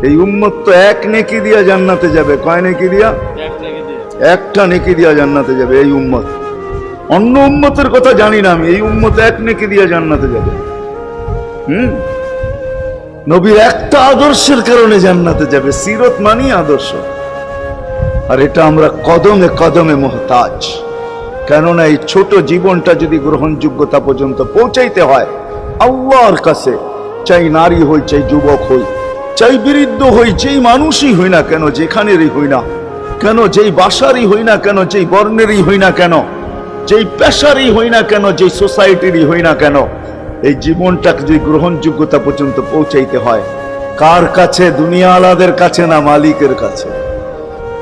এই উম্মত তো এক নেকি দিয়া জান্নাতে যাবে। কয় নেকি দিয়া? একটা নেকি দিয়া জান্নাতে যাবে এই উম্মত। অন্য উম্মতের কথা জানি না আমি, এই উম্মত এক নেকি দিয়া জান্নাতে যাবে। নবীর একটা আদর্শের কারণে জান্নাতে যাবে। সিরত মানি আদর্শ। আর এটা আমরা কদমে কদমে মুহতাজ। কেননা এই ছোট জীবনটা যদি গ্রহণযোগ্যতা পর্যন্ত পৌঁছাইতে হয় আল্লাহর কাছে, চাই নারী হই, চাই যুবক হই, চাই বৃদ্ধ হই, যেই মানুষই হই না কেন, যেখানেরই হই না কেন, যেই বাসারই হই না কেন, যেই বর্ণেরই হই না কেন, যেই পেশারই হই না কেন, যেই সোসাইটিরই হই না কেন, এই জীবনটাকে যদি গ্রহণযোগ্যতা পর্যন্ত পৌঁছাইতে হয় কার কাছে? দুনিয়াওয়ালাদের কাছে না, মালিকের কাছে,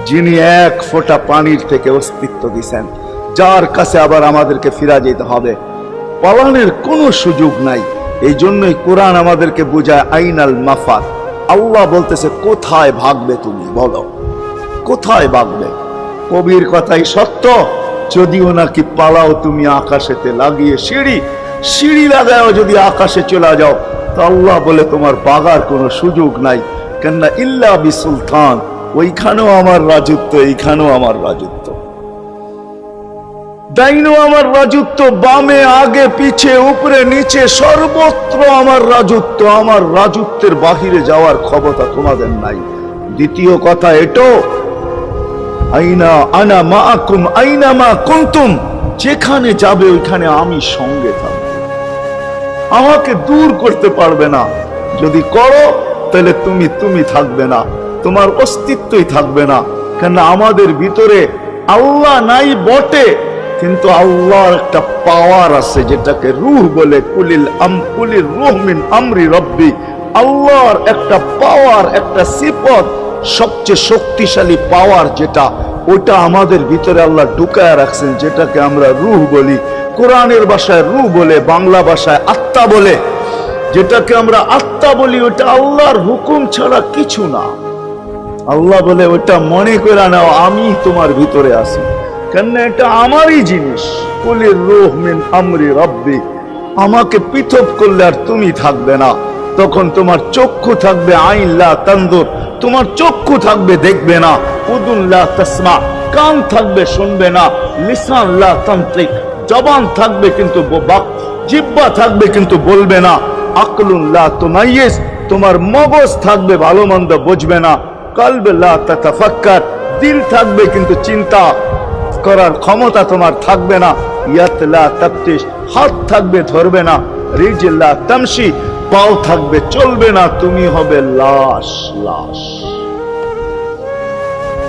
যিনি এক ফোঁটা পানির থেকে অস্তিত্ব দিছেন, যার কাছে আবার আমাদেরকে ফিরা যেতে হবে। পালানোর কোনো সুযোগ নাই। এই জন্যই কোরআন আমাদেরকে বোঝায় আইনাল মাফার। আল্লাহ বলতেছে কোথায় ভাগবে তুমি, বলো কোথায় ভাগবে? কবির কথাই সত্য, যদিও নাকি পালাও তুমি আকাশেতে লাগিয়ে সিঁড়ি লাগাও যদি আকাশে চলে যাও, তো আল্লাহ বলে তোমার বাগার কোনো সুযোগ নাই। কেননা ইল্লা বিসুলতান, ওইখানেও আমার রাজত্ব, এইখানেও আমার রাজত্ব, ডাইনো আমার রাজত্ব, বামে আগে পিছে উপরে নিচে সর্বত্র আমার রাজত্ব। আমার রাজত্বের বাহিরে যাওয়ার ক্ষমতা তোমাদের নাই। দ্বিতীয় কথা এটো, আইনা আনা মাআকুম আইনা মা কুনতুম, যেখানে যাবে ওইখানে আমি সঙ্গে থাকব। আমাকে দূর করতে পারবে না। যদি করো তাহলে তুমি থাকবে না, তোমার অস্তিত্বই থাকবে না। কেন আমাদের ভিতরে আল্লাহ নাই বটে, কিন্তু আল্লাহর একটা পাওয়ার আছে যেটাকে রূহ বলে। কুলির রূহ মিন আমরি রব্বি। আল্লাহর একটা পাওয়ার, একটা সিফত, সবচেয়ে শক্তিশালী পাওয়ার যেটা, ওটা আমাদের ভিতরে আল্লাহ ঢুকায় রাখছেন, যেটাকে আমরা রূহ বলি। কোরআনের ভাষায় রূহ বলে, বাংলা ভাষায় আত্মা বলে। যেটাকে আমরা আত্মা বলি ওটা আল্লাহর হুকুম ছাড়া কিছু না। আল্লাহ বলে ওটা মনে করে নাও আমি তোমার ভিতরে আছি, কেন এটা আমারই জিনিস। কুলির রূহ মিন আমরি রব্বি। আমাকে পৃথক করলে আর তুমি থাকবে না। তখন তোমার চক্ষু থাকবে আইন লা তানদুর, তোমার চক্ষু থাকবে দেখবে না। উদুন লা তাসমা, কান থাকবে শুনবে না। লিসান লা তানতিক, জবান থাকবে কিন্তু জিহ্বা থাকবে কিন্তু বলবে না। আকলুন লা তুমাইয়িজ, তোমার মগজ থাকবে ভালো মন্দ বুঝবে না। কলব লা তাতাফাক্কার, দিল থাকবে কিন্তু চিন্তা করার ক্ষমতা তোমার থাকবে না। ইয়াত লা তাফতিশ, হাত থাকবে ধরবে না। রিজল লা তামশি, পাও থাকবে চলবে না। তুমি হবে লাশ।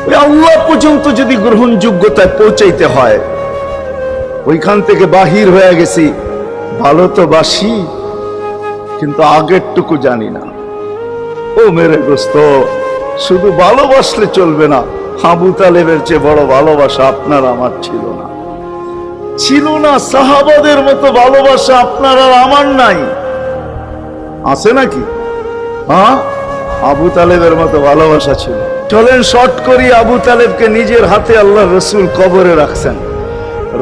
ওই আল্লাহ পর্যন্ত যদি গ্রহণযোগ্যতায় পৌঁছাইতে হয়, ওইখান থেকে বাহির হয়ে গেছি। ভালো তো বাসি, কিন্তু আগেরটুকু জানি না। ও মেরে দোস্ত, শুধু ভালোবাসলে চলবে না। আবু তালেবের চেয়ে বড় ভালোবাসা আপনার আমার ছিল না। সাহাবাদের মতো ভালোবাসা আপনার আর আমার নাই। আছে নাকি? হ্যাঁ, আবু তালেবের মতো ভালোবাসা ছিল। চলেন শর্ট করি। আবু তালেবকে নিজের হাতে আল্লাহ রসুল কবরে রাখছেন।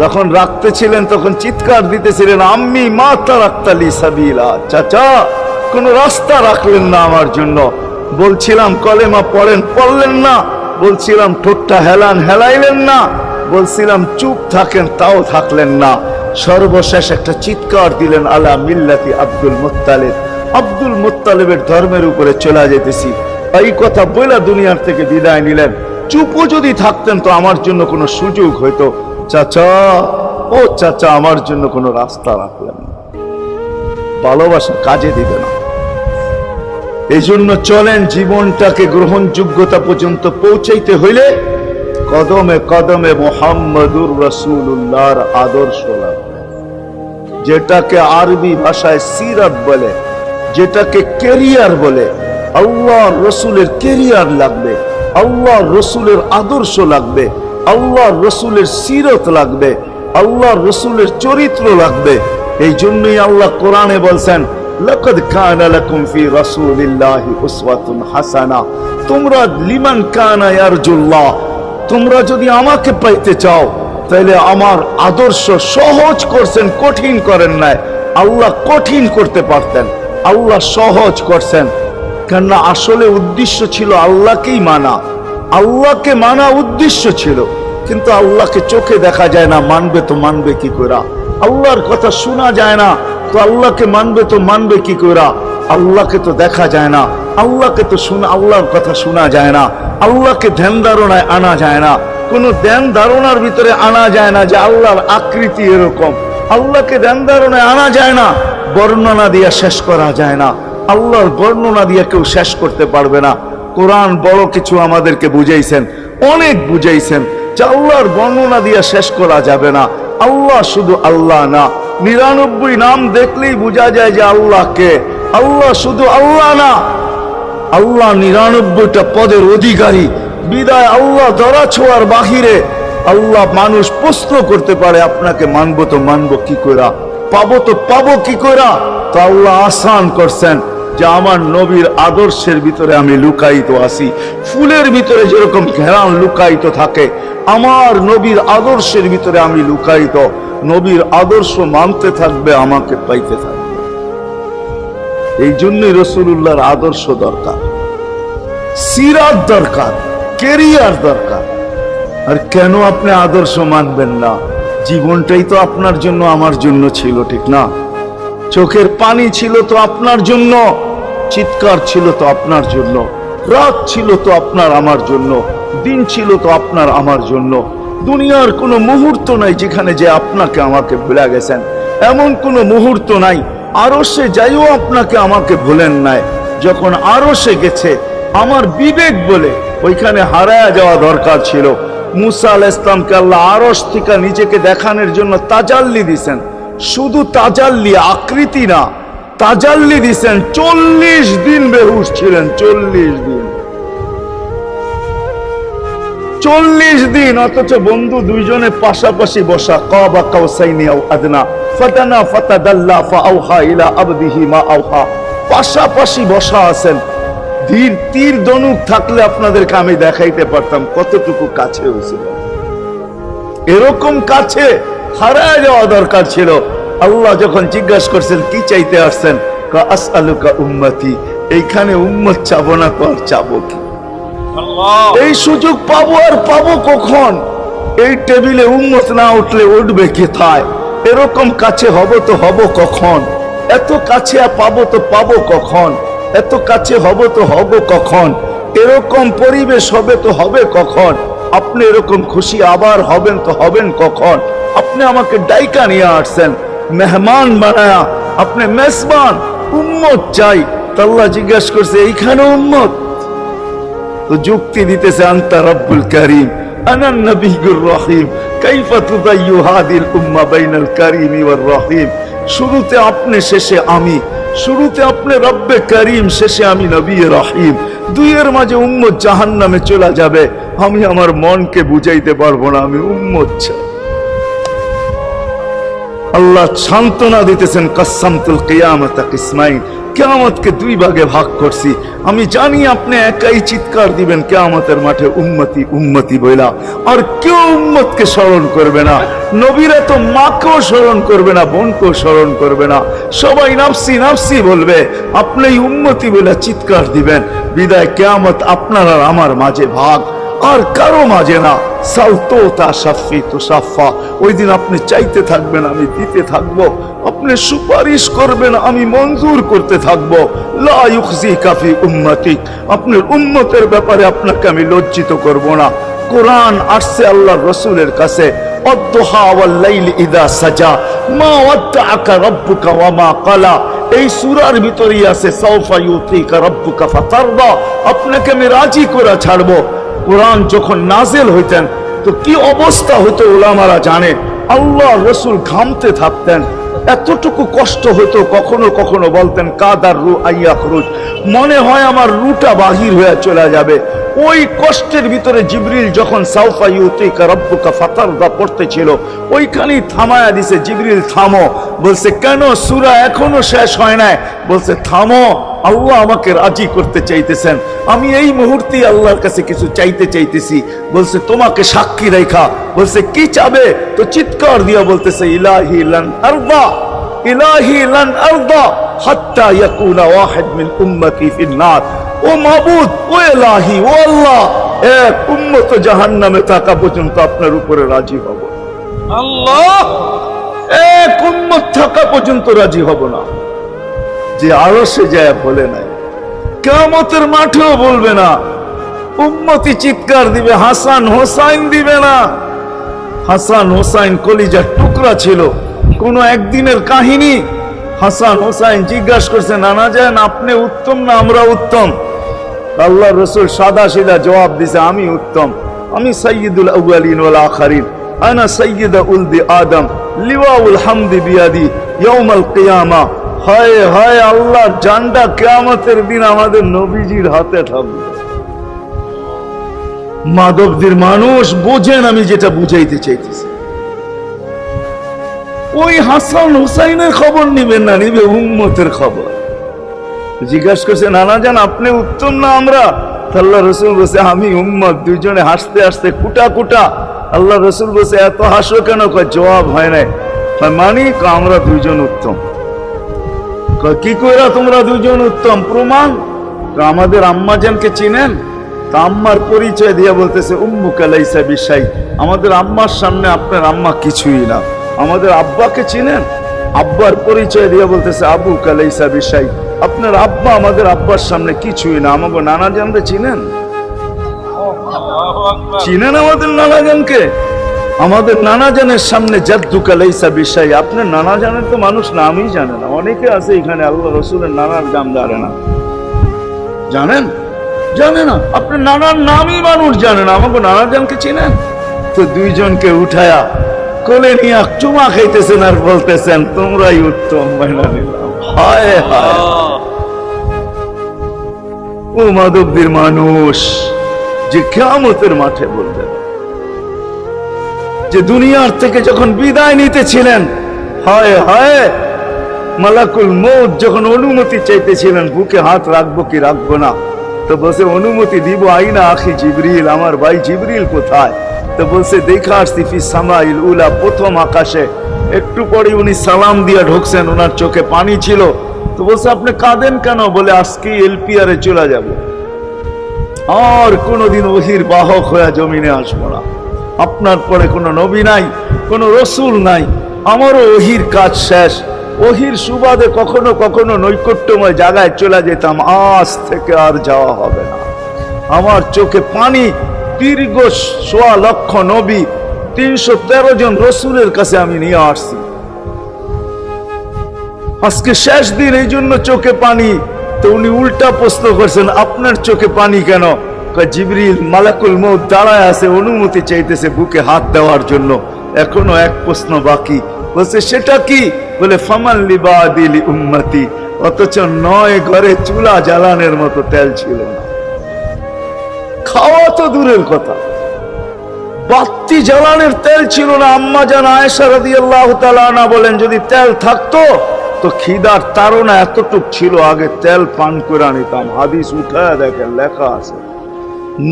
যখন রাখতেছিলেন তখন চিৎকার দিতেছিলেন, আম্মি মা তারাক্তালি সাবিলা, চাচা কোন রাস্তা রাখলেন না আমার জন্য। বলছিলাম কলেমা পড়লেন না। বলছিলাম ঠোঁটটা হেলাইলেন না। বলছিলাম চুপ থাকেন, তাও থাকলেন না। সর্বশেষ একটা চিৎকার দিলেন, আলা মিল্লাতি আব্দুল মুত্তালিব। আব্দুল মুত্তালিবের ধর্মের উপরে চলে যেতেছি। এই কথা বলে দুনিয়ার থেকে বিদায় নিলেন। চুপও যদি থাকতেন তো আমার জন্য কোনো সুযোগ হইতো। চাচা, ও চাচা, আমার জন্য কোনো রাস্তা রাখলেন না। ভালোবাসা কাজে দিবে না। এই জন্য চলেন, জীবনটাকে গ্রহণযোগ্যতা পর্যন্ত পৌঁছাইতে হইলে কদমে কদমে মুহাম্মদুর রাসূলুল্লাহর আদর্শ লাগবে। যেটাকে আরবি ভাষায় সিরাত বলে, যেটাকে ক্যারিয়ার বলে। আল্লাহ রসুলের ক্যারিয়ার লাগবে, আল্লাহ রসুলের আদর্শ লাগবে, আল্লাহ রসুলের সিরত লাগবে, আল্লাহ রসুলের চরিত্র লাগবে। এই জন্যই আল্লাহ কোরআনে বলছেন, লাকাদ কানা লাকুম ফি রাসূলিল্লাহি উসওয়াতুন হাসানা। তোমরা লিমান কানা ইয়ারজুল্লাহ, তোমরা যদি আমাকে পাইতে চাও তাহলে আমার আদর্শ সহজ করছেন, কঠিন করেন নাই। আল্লাহ কঠিন করতে পারতেন, আল্লাহ সহজ করছেন। কেননা আসলে উদ্দেশ্য ছিল আল্লাহকেই মানা, আল্লাহকে মানা উদ্দেশ্য ছিল। কিন্তু আল্লাহকে চোখে দেখা যায় না, মানবে তো মানবে কি করে? আল্লাহর কথা শোনা যায় না, তো আল্লাহকে মানবে তো মানবে কি করে? আল্লাহকে তো দেখা যায় না, আল্লাহকে তো আল্লাহর কথা শোনা যায় না, আল্লাহকে ধ্যান ধারণায় আনা যায় না, কোন ধ্যান ধারণার ভিতরে আনা যায় না যে আল্লাহর আকৃতি এরকম। আল্লাহকে ধ্যান ধারণায় আনা যায় না, বর্ণনা দিয়ে শেষ করা যায় না। আল্লাহর বর্ণনা দিয়ে কেউ শেষ করতে পারবে না। কোরআন বড় কিছু আমাদেরকে বুঝাইছেন, অনেক বুঝাইছেন যে আল্লাহর বর্ণনা দিয়ে শেষ করা যাবে না। আল্লাহ শুধু আল্লাহ না, 99 নাম দেখলেই বোঝা যায় যে আল্লাহকে। আল্লাহ শুধু আল্লাহ না, আল্লাহ 99টা পদের অধিকারী। বিদায় আল্লাহ ধরা ছোঁয়ার বাহিরে আল্লাহ মানুষ প্রশ্ন করতে পারে, আপনাকে মানবো তো মানবো কি করে, পাবো তো পাবো কি করে? তো আল্লাহ আসান করছেন যে আমার নবীর আদর্শের ভিতরে আমি লুকায়িত আছি। ফুলের ভিতরে যেরকম ঘেরান লুকায়িত থাকে, আমার নবীর আদর্শের ভিতরে আমি লুকায়িত। নবীর আদর্শ মানতে থাকবে, আমাকে পাইতে থাকবে। এই জন্যই রাসূলুল্লাহর আদর্শ দরকার, সিরাত দরকার, কেরিয়ার দরকার। আর কেন আপনি আদর্শ মানবেন না? জীবনটাই তো আপনার জন্য আমার জন্য ছিল, ঠিক না? চোখের পানি ছিল তো আপনার জন্য, চিৎকার ছিল তো আপনার জন্য, রাত ছিল তো আপনার আমার জন্য, দিন ছিল তো আপনার আমার জন্য। দুনিয়ার কোনো মুহূর্ত নাই যেখানে যে আপনাকে আমাকে ভুলে গেছেন, এমন কোনো মুহূর্ত নাই। আরশে যাইও আপনাকে আমাকে ভুলেন নাই। যখন আরশে গেছে আমার বিবেক বলে ওইখানে হারায়া যাওয়া দরকার ছিল। মুসা আলাইহিস সালামকে আল্লাহ আরশ থেকে নিজেকে দেখানোর জন্য তাজাল্লি দিছেন। শুধু তাজাল্লি, আকৃতি না, তাজাল্লি দিছেন। 40 দিন বেহুশ ছিলেন, 40 দিন, 40 দিন। অথচ বন্ধু দুইজনে পাশাপাশি বসা, কাবা কাউসাইনি আও আদনা ফাতানা ফাতাদাল্লা ফাআওহা ইলা আবদিহি মা আওহা, পাশাপাশি বসা আছেন। তীর ধনুক থাকলে আপনাদেরকে আমি দেখাইতে পারতাম কতটুকু কাছে হয়েছিল। এরকম কাছে হারায় যাওয়া দরকার ছিল। আল্লাহ যখন জিজ্ঞাসা করছেন কি চাইতে আসছেন, আসআলুকা উম্মতি, এইখানে উম্মত চাবো না তো আর চাবো কি? এই সুযোগ পাবো আর পাবো কখন? এই টেবিলে উম্মত না উঠলে উঠবে কোথায়? এরকম কাছে হব তো হব কখন? এত কাছে পাবো তো পাবো কখন? এত কাছে হব তো হব কখন? এরকম পরিবেশ হবে তো হবে কখন? আপনি এরকম খুশি আবার হবেন তো হবেন কখন? আপনি আমাকে ডাইকা নিয়ে আসছেন, মেহমান বানায়া, আপনি মেজবান, উম্মত চাই। আল্লাহ জিজ্ঞাসা করছে এইখানে উম্মত? তো যুক্তি দিতেছে আনতা রব্বুল কারীম আনান নবিয়্যুর রহিম কাইফা তুদাইয়ু হাদিল উম্মাহ বাইনাল কারীম ওয়ার রহিম। শুরুতে আপনি, শেষে আমি। শুরুতে আপনি রব্বে কারীম, শেষে আমি নবী রহিম। দুইয়ের মাঝে উম্মত জাহান্নামে চলে যাবে। আমি আমার মনকে বুঝাইতে পারবো না, আমি উম্মত চাই। আল্লাহ সান্ত্বনা দিতেছেন, কাসসামতুল কিয়ামাতা কিসমাইন, কিয়ামতকে 2 ভাগে ভাগ করছি। আমি জানি আপনি একাই চিৎকার দিবেন কিয়ামতের মাঠে উম্মতি উম্মতি বইলা, আর কেউ উম্মতকে স্মরণ করবে না। নবীরা তো মাকেও স্মরণ করবে না, বোনকেও স্মরণ করবে না, সবাই নাফসি নাফসি বলবে। আপনি উম্মতি বইলা চিৎকার দিবেন। বিদায় কিয়ামত আপনার আর আমার মাঝে ভাগ, আর কারো মাঝে না। সালতোতা শাফি তুসাফা, ওই দিন আপনি চাইতে থাকবেন, আমি দিতে থাকবো। আপনি সুপারিশ করবেন, আমি মঞ্জুর করতে থাকবো। লা ইউখজিকা ফি উম্মতিক, আপনার উম্মতের ব্যাপারে আপনাকে আমি লজ্জিত করব না। কোরআন আসছে আল্লাহর রাসূলের কাছে, অদ্দুহা ওয়াল লাইলি ইযা সাজা মা ওয়াদ্দাআকা রাব্বুকা ওয়া মা ক্বালা। এই সূরার ভিতরেই আছে সাউফা ইউতিকা রাব্বুকা ফাতারদা, আপনাকে আমি রাজি করে ছাড়বো। কোরআন যখন নাজিল হইতেন তো কি অবস্থা হতো উলামারা জানে। আল্লাহ রাসূল ঘামতে থাকতেন, এতটুকু কষ্ট হতো। কখনো কখনো বলতেন কাদার রু আইয়াখরুজ, মনে হয় আমার রুটা বাহির হয়ে চলে যাবে। ওই কষ্টের ভিতরে জিবরিল যখন সাউফা ইউতিকা রাব্বুকা ফাতারদা পড়তেছিল, ওইখানেই থামায়া দিছে, জিবরিল থামো। বলছে কেন? সূরা এখনো শেষ হয় নাই। বলছে থামো, আল্লাহ আমাকে রাজি করতে চাইতেছেন, আমি এই মুহূর্তে আল্লাহর কাছে কিছু চাইতে চাইতেছি। বলছে তোমাকে সাক্ষী রেখা। বলছে কি চাবে? তো চিৎকার দিয়া বলতেছে ইলাহি লান আরদা, ইলাহি লান আরদা হাত্তা ইয়াকুনা ওয়াহিদ মিন উম্মতি ফিন নার। ও মাবুদ, ও এলাহি, ও আল্লাহ, এক উম্মত জাহান্নামে থাকা পর্যন্ত আপনার উপরে রাজি হব। আল্লাহ, এক উম্মত থাকা পর্যন্ত রাজি হব না। যে আরশে যায় বলে নাই, কিয়ামতের মাঠেও বলবে না। উম্মতি চিৎকার দিবে, হাসান হোসাইন দিবে না। হাসান হোসাইন কলিজার টুকরা ছিল, কোন একদিনের কাহিনী। হাসান হোসাইন জিজ্ঞাসা করছে, নানা যান আপনি উত্তম না আমরা উত্তম? আল্লাহ রসুল সাদা সিধা জবাব দিছে, আমি উত্তম, আমি সাইয়্যিদুল আউয়ালিন ওয়াল আখিরিন, আনা সাইয়্যিদু উলদি আদম, লিওয়াউল হামদি বিয়াদি ইয়াউমাল কিয়ামা। হায় হায়, আল্লাহর জানটা কিয়ামতের দিন আমাদের নবীজির হাতে থাকবে। মাধবদের মানুষ বোঝেন আমি যেটা বুঝাইতে চাইতেছি। ওই হাসান হুসাইনের খবর নিবেন না, নিবে উম্মতের খবর। জিজ্ঞাসা করছে, নানা জান আপনি উত্তম না আমরা? আল্লাহ রসুল বলছে, আমি উম্মত। দুইজনে হাসতে হাসতে কুটা কুটা। আল্লাহ রসুল বলছে, এত হাসো কেন? জবাব হয় নাই। মানি আমরা দুইজন উত্তম। কি কইরা তোমরা দুইজন উত্তম? প্রমাণ। আমাদের আম্মা জানকে চিনেন? তা আম্মার পরিচয় দিয়ে বলতেছে, উম্মুকা লাইসা বিশাই, আমাদের আম্মার সামনে আপনার আম্মা কিছুই না। আমাদের আব্বাকে চিনেন? আব্বার পরিচয় দিয়ে বলতেছে, আবুকা লাইসা বিশাই, আপনার আব্বা আমাদের আব্বার সামনে কিছুই না। আমাকে নানা জানকে চিনেন? চিনেন আমাদের নানা জানকে? আমাদের নানা জানের সামনে জাদ্দুকা লাইসা বিশাই, আপনার নানা জানের তো মানুষ নামই জানে না। অনেকে আছে এখানে আল্লাহ রসুলের নানার নাম জানে না। জানেন? জানে না। আপনার নানার নামই মানুষ জানে না। আমাকে নানা জানকে চিনেন? তো দুইজনকে উঠায়া কোলে নিয়ে চুমা খাইতেছেন আর বলতেছেন, তোমরাই উত্তম, মাইনা নিলাম। হায় হায়, ও মাধবদের মানুষ যে কিয়ামতের মাঠে বলবেন, যে দুনিয়ার থেকে যখন বিদায় নিতেছিলেন, হায় হায়, মালাকুল মউত যখন অনুমতি চাইতেছিলেন, বুকে হাত রাখবো কি রাখবো না, তো বলছে অনুমতি দিব। আইনা আখি জিবরিল, আমার ভাই জিবরিল কোথায়? তো বলছে, দেখা আসছি ফি সামাইল উলা, প্রথম আকাশে। একটু পরে উনি সালাম দিয়ে ঢুকছেন, ওনার চোখে পানি ছিল। তো বলছে, আপনি কাঁদেন কেন? বলে, আজকে এলপিআরে চলে যাব, আর কোনোদিন ওহির বাহক হয়ে জমিনে আসবো না। আপনার পরে কোনো নবী নাই, কোনো রসুল নাই, আমারও ওহির কাজ শেষ। ওহির সুবাদে কখনো কখনো নৈকট্যময় জায়গায় চলে যেতাম, আজ থেকে আর যাওয়া হবে না। আমার চোখে পানি। দীর্ঘ ১.৫ লক্ষ নবী, ৩১৩ জন রসুলের কাছে আমি নিয়ে আসছি। আজকে শেষ দিন, এই জন্য চোখে পানি। তো উনি উল্টা প্রশ্ন করছেন, আপনার চোখে পানি কেন? জিবরিল মালাকুল মউত দাঁড়ায় আছে, অনুমতি চাইতেছে বুকে হাত দেওয়ার জন্য। এখনো এক প্রশ্ন বাকি। বলছে, সেটা কি? বলে, ফামান লিবাদিল উম্মতি। অথচ ৯ ঘরে চুলা জ্বালানোর মতো তেল ছিল না। খাওয়া তো দূরের কথা, বাতি জ্বালানোর তেল ছিল না। আম্মা জান আয়েশা রাদিয়াল্লাহু তাআলা আনহা বলেন, যদি তেল থাকতো তো খিদার তাড়না এতটুক ছিল, আগে তেল পান করে নিতাম। হাদিস উঠায় দেখেন, লেখা আছে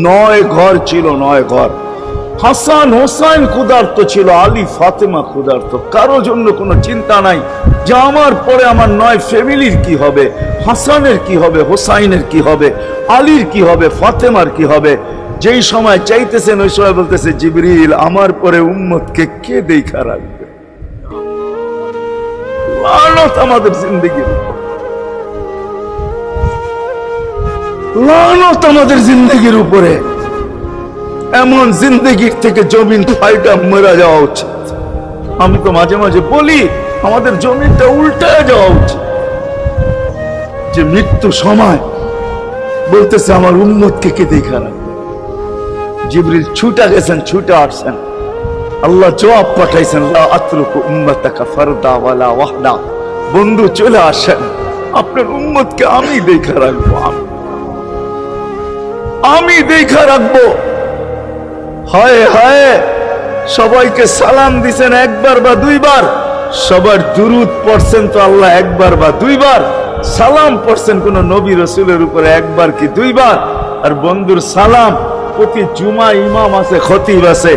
৯ ঘর ছিল, ৯ ঘর। হাসান হোসাইন ক্ষুধার্ত ছিল, আলী ফাতেমা ক্ষুধার্ত। কারো জন্য কোনো চিন্তা নাই যে আমার পরে আমার ৯ ফ্যামিলির কি হবে, হাসানের কি হবে, হোসাইনের কি হবে, আলীর কি হবে, ফাতেমার কি হবে। যেই সময় চাইতেছেন ওই সময় বলতেছে, জিবরিল আমার পরে উম্মতকে কে দেখা রাখবে? লানত আমাদের জিন্দেগির উপর, লানত আমাদের জিন্দেগির উপরে। এমন জিন্দেগির থেকে জমিন ফাইটা মরা যাওয়া উচিত। আমি তো মাঝে মাঝে বলি, আমাদের জমিনটা উল্টায় যাওয়া উচিত। যে মৃত্যু সময় বলতেছে, আমার উম্মতকে কে দেখা রাখবে? জিবরিল ছুটা গেছেন, ছুটে আসছেন। আল্লাহ জবাব পাঠাইছেন, লা আতরুকু উম্মাতাকা ফারদা ওয়ালা ওয়াহদা। বন্ধু চলে আসেন, আপনার উম্মতকে আমি দেখা রাখবো, আমি দেখা রাখবো। হায় হায়, সবাইকে সালাম দিছেন একবার বা দুইবার, সবার দুরুদ পড়ছেন তো আল্লাহ একবার বা দুইবার, সালাম পড়ছেন কোন নবী রসুলের উপরে একবার কি দুইবার। আর বন্ধুর সালাম প্রতি জুমা ইমাম আছে, খতিব আছে,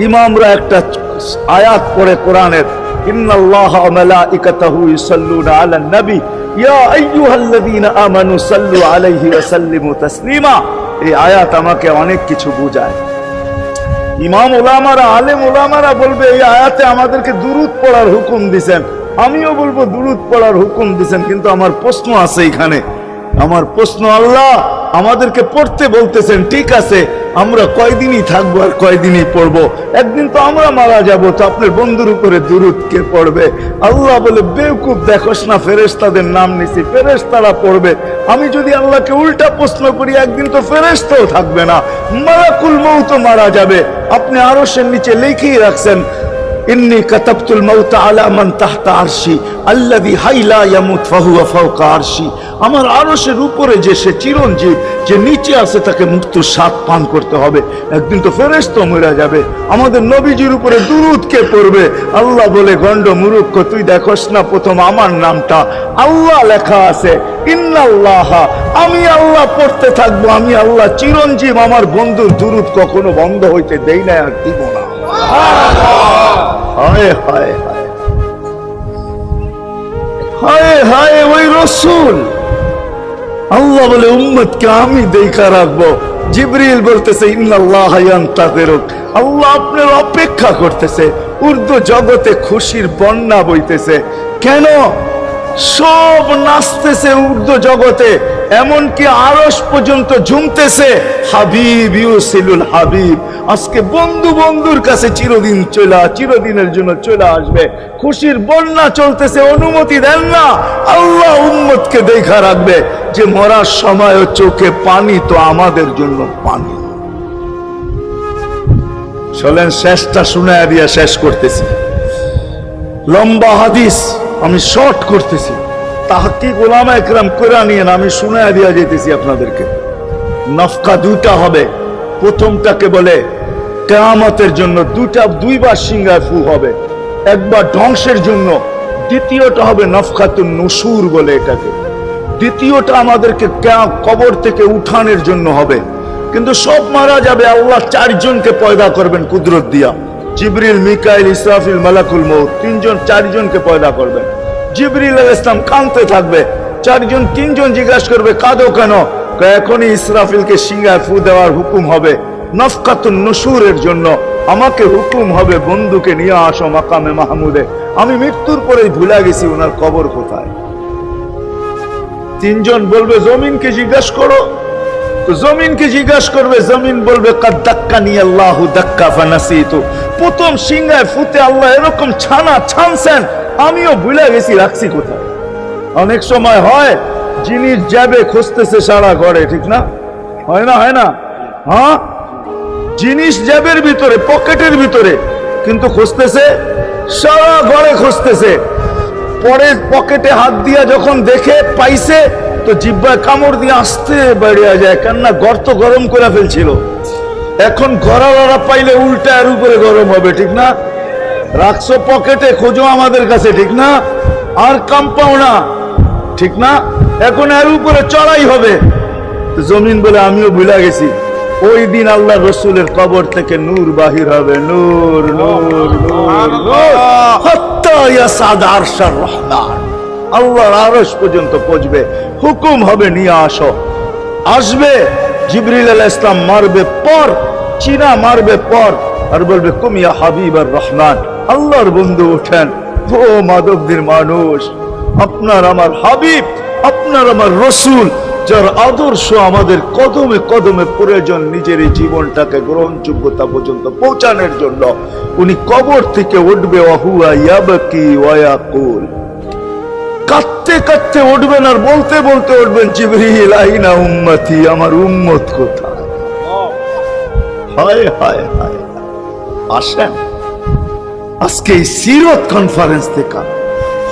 ইমামরা একটা আয়াত পড়ে কোরআনের, ইন্নাল্লাহা ওয়া মালাইকাতাহু ইউসাল্লুনা আলান নবী ইয়া আইয়ুহাল্লাযীনা আমানু সাল্লু আলাইহি ওয়া সাল্লিমু তাসলিমা। এই আয়াত আমাকে অনেক কিছু বোঝায়। ইমাম ওলামারা, আলেম ওলামারা বলবে এই আয়াতে আমাদেরকে দুরূদ পড়ার হুকুম দিবেন, আমিও বলবো দুরূদ পড়ার হুকুম দিবেন। কিন্তু আমার প্রশ্ন আছে এখানে, আমার প্রশ্ন, আল্লাহ আমাদেরকে পড়তে বলতেছেন, ঠিক আছে, আমরা কয়দিনই থাকবো আর কয়দিনই পড়বো? একদিন তো আমরা মারা যাব, তো আপনার বন্ধুর উপরে দুরূদ কে পড়বে? আল্লাহ বলে, বেওকুফ, দেখোস না ফেরেশতাদের নাম নিছি, ফেরেশতারা পড়বে। আমি যদি আল্লাহকে উল্টা প্রশ্ন করি, একদিন তো ফেরেশতাও থাকবে না, মালাকুল মউত মারা যাবে। আপনি আরশের নিচে লিখেই রাখছেন, ইন্নী কাতাবতুল মাউত আলা মান তাহতা আরশি আল্লাযী হাইলা ইয়ামুত ফাহুয়া ফাওকা আরশি। আমার আরশের উপরে যে সে চিরঞ্জীব, যে নিচে আছে, তাকে মৃত্যুর স্বাদ পান করতে হবে। একদিন তো ফেরেশতা মরে যাবে, আমাদের নবীজির উপরে দুরূদ কে পড়বে? আল্লাহ বলে, গন্ড মূর্খ, তুই দেখোস না প্রথম আমার নামটা আল্লাহ লেখা আছে, ইন্নাল্লাহা, আমি আল্লাহ পড়তে থাকবো, আমি আল্লাহ চিরঞ্জীব, আমার বন্ধুর দুরূদ কখনো বন্ধ হইতে দেই না, আর দিব না। হায় হায় হায় হায় হায়, ওই রসুল। আল্লাহ বলে, উম্মতকে আমি দেখা রাখবো। জিবরিল বলতেছে, ইন্নাল্লাহা ইয়ান্তাযিরুক, আল্লাহ আপনার অপেক্ষা করতেছে। উর্দু জগতে খুশির বন্যা বইতেছে। কেন? সব নাচতেছে উর্দু জগতে, এমনকি আরশ পর্যন্ত ঝুমতেছে। হাবিব ইউসিলুল হাবিব, আজকে বন্ধু বন্ধুর কাছে চিরদিনের জন্য চলে আসবে। খুশির বন্যা চলতেছে, অনুমতি দেন না। আল্লাহ উম্মতকে দেখা রাখবে যে মরার সময় চোখে পানি তো আমাদের জন্য পানি। চলেন শেষটা শুনায়া দিয়া শেষ করতেছি। লম্বা হাদিস আমি শর্ট করতেছি, তাহকিক উলামা ইকরাম করে নিয়েন, আমি শুনায়া দিয়া যেতেছি আপনাদেরকে। নফকা দুটা হবে। প্রথমটাকে বলে কিয়ামতের জন্য, দুইবার সিংহায় ফু হবে, একবার ধ্বংসের জন্য, দ্বিতীয়টা হবে নফকাতুন নুশুর বলে এটাকে। দ্বিতীয়টা আমাদেরকে কবর থেকে উঠানোর জন্য হবে। কিন্তু সব মারা যাবে, আল্লাহ চারজনকে পয়দা করবেন কুদরত দিয়া। জিবরিল, মিকাইল, ইসরাফিল, মালাকুল মউত, চারজনকে পয়দা করবেন। জিবরিল আলাইহিস সালাম কাঁদতে থাকবে, তিনজন জিজ্ঞাসা করবে, কাঁদো কেন? এখনই ইসরাফিলকে সিংহায় ফু দেওয়ার হুকুম হবে, নফকাতুন নুশুরের জন্য। আমাকে হুকুম হবে, বন্ধুকে নিয়ে আসো মাকামে মাহমুদে। আমি মৃত্যুর পরেই ভুলে গেছি ওনার কবর কোথায়। তিনজন বলবে, জমিনকে জিজ্ঞাসা করো। তো জমিনকে জিজ্ঞাসা করবে, জমিন বলবে, কাদ দাক্কানি আল্লাহু দাক্কা ফানাসিতু। প্রথম সিংহায় ফুতে আল্লাহ এরকম ছানছেন, আমিও ভুলে গেছি রাখছি কোথায়। অনেক সময় হয় জিনিস যাবে খুঁজতেছে সারা ঘরে, ঠিক না? হয় না? হয় না? হ্যাঁ, জিনিস জ্যাবের ভিতরে, পকেটের ভিতরে, কিন্তু খুঁজতেছে সারা ঘরে খুঁজতেছে। পরে পকেটে হাত দিয়া যখন দেখে পাইছে, তো জিহ্বায় কামড় দিয়ে আসতে বেরিয়ে যায়, কেননা গর্ত গরম করে ফেলছিল। এখন গড়ালড়া পাইলে উল্টা এর উপরে গরম হবে, ঠিক না? রাখছো পকেটে, খোঁজো আমাদের কাছে, ঠিক না? আর কাম পাও না, ঠিক না? এখন এর উপরে চড়াই হবে। জমিন বলে, আমিও ভুলে গেছি। ওই দিন আল্লাহ রসুলের কবর থেকে নূর বাহির হবে, নূর নূর নূর নূর, হাত্তা ইয়াসাদ আরশার রহমান, আল্লাহর আরশ পর্যন্ত পৌঁছবে। হুকুম হবে, নিয়ে আসো। আসবে জিবরিল আলাইহিস সালাম, মারবে পর, চিনা মারবে পর, আর বলবে, কুম ইয়া হাবিবার রহমান, আল্লাহর বন্ধু ওঠেন। ও মাধবদীর মানুষ, আপনার আমার হাবিব, আপনার আমার রসুল, যার আদর্শ আমাদের কদমে কদমে প্রয়োজন নিজের এই জীবনটাকে গ্রহণযোগ্যতা পর্যন্ত পৌঁছানোর জন্য, উনি কবর থেকে উঠবে। ওয়াহুয়া ইয়াবকি ওয়া ইয়াকুল, কাঁদতে কাঁদতে উঠবেন আর বলতে বলতে উঠবেন, জিবরিল আইনা উম্মতি, আমার উম্মত কোথায়? হায় হায় হায়। আসেন আজকে এই সিরত কনফারেন্স থেকে